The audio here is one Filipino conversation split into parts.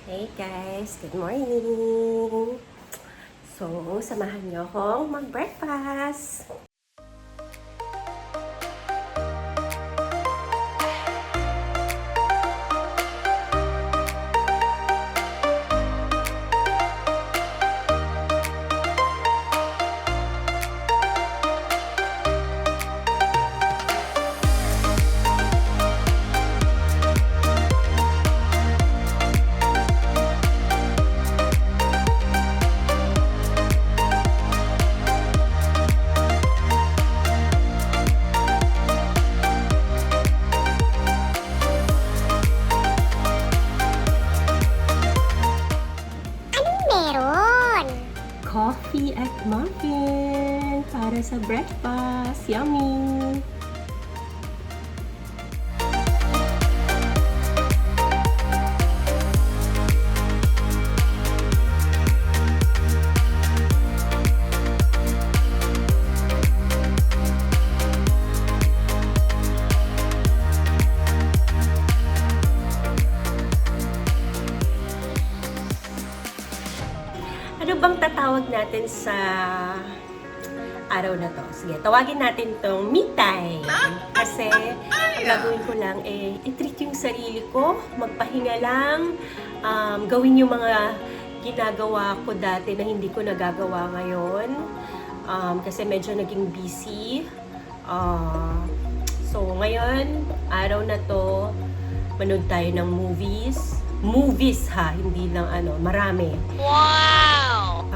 Hey guys, good morning! So, samahan niyo akong mag-breakfast! Coffee at muffin para sa breakfast. Yummy! Ano bang tatawag natin sa araw na to? Sige, tawagin natin tong me time. Kasi, ang gagawin ko lang, i-treat yung sarili ko, magpahinga lang, gawin yung mga ginagawa ko dati na hindi ko nagagawa ngayon. Kasi medyo naging busy. So, ngayon, araw na to, manood tayo ng movies. Movies ha, hindi lang marami. Wow!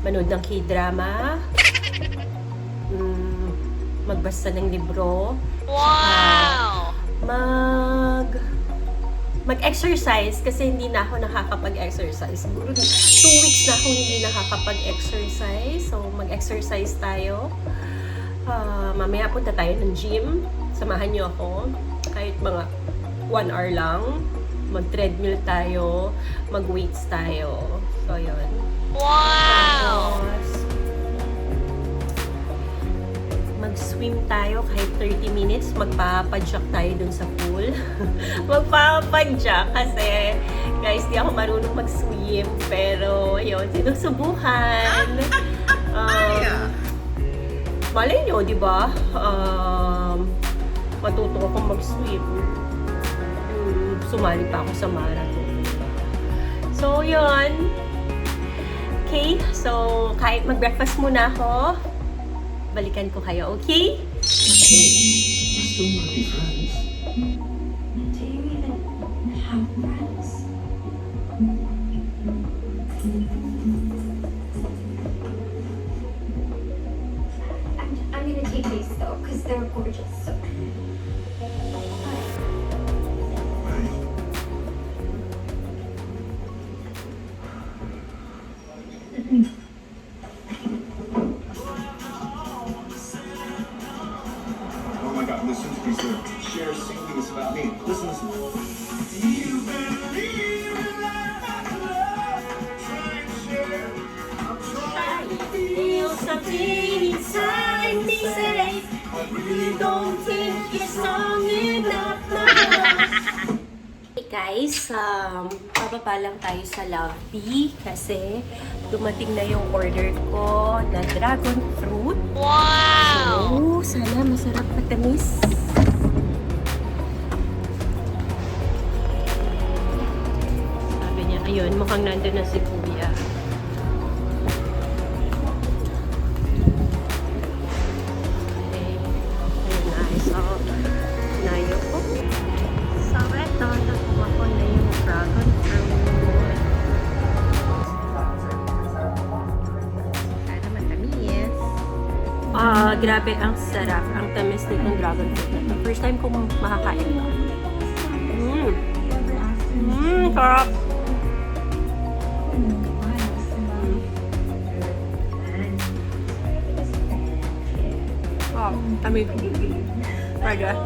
Manood ng K-drama. Magbasa ng libro. Wow! Mag-exercise kasi hindi na ako nakakapag-exercise. Siguro 2 weeks na ako hindi nakakapag-exercise. So, mag-exercise tayo. Mamaya punta tayo ng gym. Samahan niyo ako. Kahit mga 1 hour lang. Mag-treadmill tayo. Mag-weights tayo. So, yun. Wow! Tapos, mag-swim tayo kahit 30 minutes. Magpapadyak tayo dun sa pool. Magpapadyak kasi, guys, di ako marunong mag-swim. Pero, yun, sinusubukan. Malay nyo, di ba? Matuto akong mag-swim. Sumali pa ako sa marathon. So, yun. Okay, so kahit mag-breakfast muna ako, balikan ko kayo, okay? We still might be friends. Do you even have friends? I'm gonna take these though, because they're gorgeous. So. Oh my god, listen to these lyrics. Cher singing this about me. Listen, listen. Feel something inside me say, I really don't think you're strong enough now. Hey guys, pababa lang tayo sa Lovely kasi dumating na yung order ko na dragon fruit. Wow! So, sana masarap matamis. Sabi niya, ayun, mukhang nandun na si Kuya. Okay, ayun na, so, nayo ko. So, eto, nakuha ko na yung dragon fruit. Sana matamis. Grabe, ang sarap. Ang tamis nitong dragon fruit na to. First time kong makakain ito. Sarap! Oh, tamis. Raga.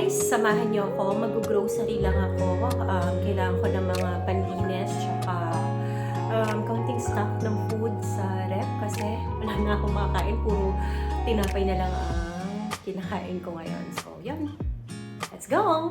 guys, samahan niyo ako. Mag-grocery lang ako. Kailangan ko ng mga panlinis, tsaka kaunting stock ng food sa ref kasi wala na akong makakain. Puro tinapay na lang ang kinakain ko ngayon. So, yun. Let's go!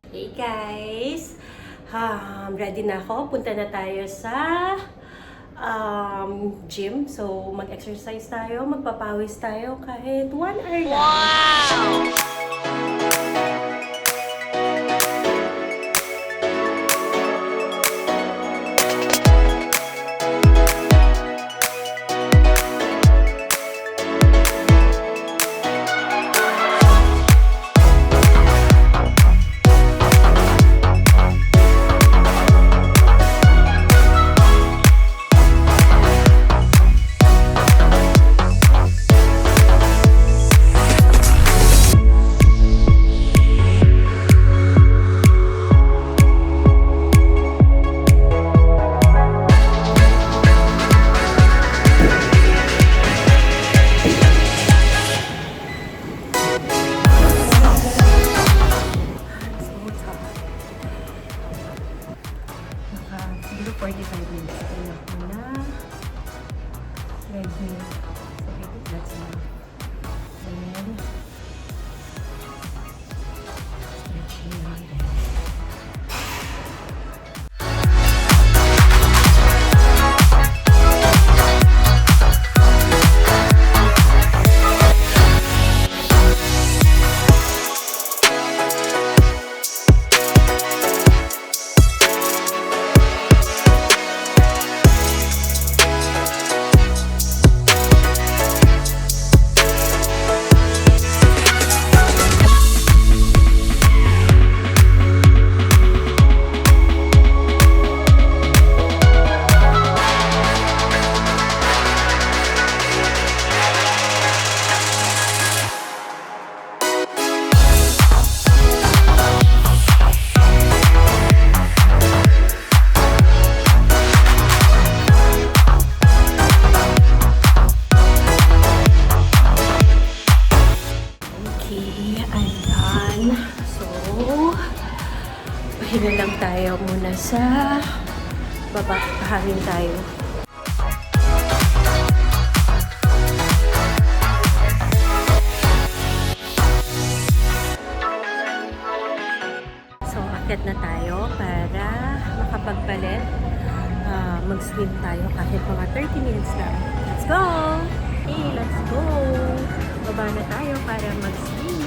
Hey guys! Ready na ako. Punta na tayo sa gym. So, mag-exercise tayo, magpapawis tayo kahit 1 hour lang. Wow! Siguro 45 minutes. Kaya ako na ready. So, I think that's enough. And stretching lang din. tayo muna sa baba. Pahangin tayo. So, akit na tayo para makapagpalit. Mag-swim tayo kahit mga 30 minutes lang. Let's go! Hey, let's go! Baba na tayo para mag-swim.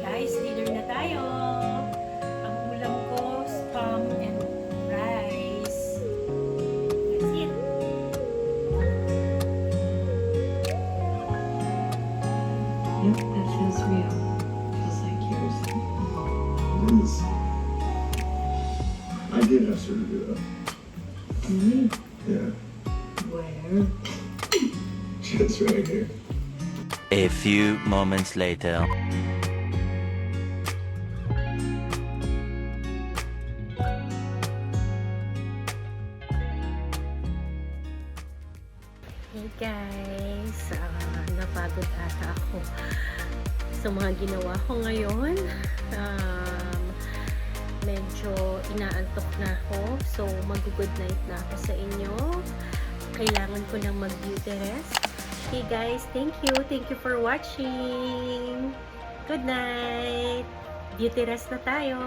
Guys, dinner na tayo. Ang ulam ko, spam and rice. That's it. Yep, that feels real. Feels like yours. It is. I did have surgery though. Really? Yeah. Where? Just right here. A few moments later. Hey guys, napagod ata ako sa mga ginawa ko ngayon. Medyo inaantok na ako, so mag-good night na ako sa inyo. Kailangan ko lang mag-beauty rest. Hey guys, thank you for watching. Good night. Beauty rest na tayo.